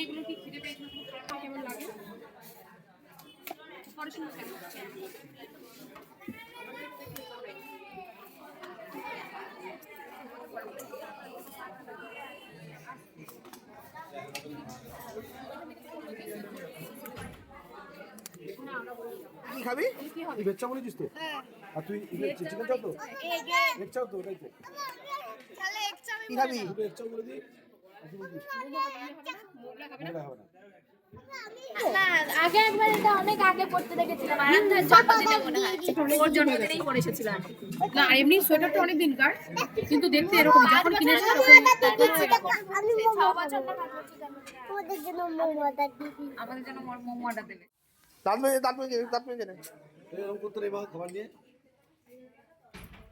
এগুলো কি খিদে পেয়েছিল কেমন লাগে পরে শুনতে কেমন কি খাবি? তুই ভেজ চাও বলেছিস তো? আর তুই চিকেন চাও তো? ভেজ চাও তো ওটাই তো। কি খাবি? ভেজ চাও বলে দি। আগে একবার এটা অনেক আগে পড়তে দেখেছিলাম আরাধ্যার জন্মদিনে মনে হয় ওর জন্মদিনেই পড়ে এসেছিলাম না এমনি সোয়েটারটা অনেক দিনকার কিন্তু দেখতে এরকম যখন কিনেছি আমাদের জন্য মোমো অর্ডার দেবে দাঁত মেজে নে। এরকম করতে রে মা খাবার নিয়ে।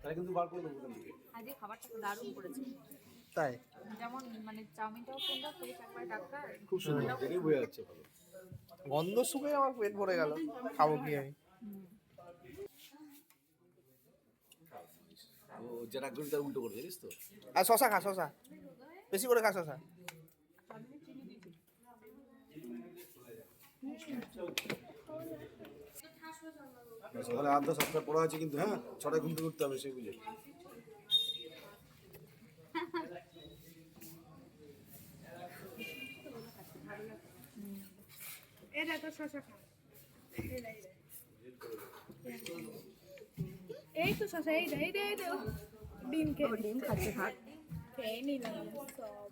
তাই কিন্তু বার করে দেবো ওখান থেকে। আজকে খাবারটা তো দারুণ করেছে তাই যেমন মানে চাউমিনটাও সুন্দর ফ্রেশ একবার টাটকা খুব সুন্দর দেখেই বোঝা যাচ্ছে ভালো। গন্ধ শুকে আমার পেট ভরে গেল। খাবো কি আমি? ও যেটা করি তার উল্টো করে জানিস তো। আর শশা খা শশা বেশি করে খা শশা। সকালে 8-10 পড়া আছে কিন্তু হ্যাঁ 6টায় ঘুম থেকে উঠতে হবে সেই বুঝে। এটা তো শশা খা এই তো শশা এই ডিম খাচ্ছে ভাত খেয়ে নিলাম সব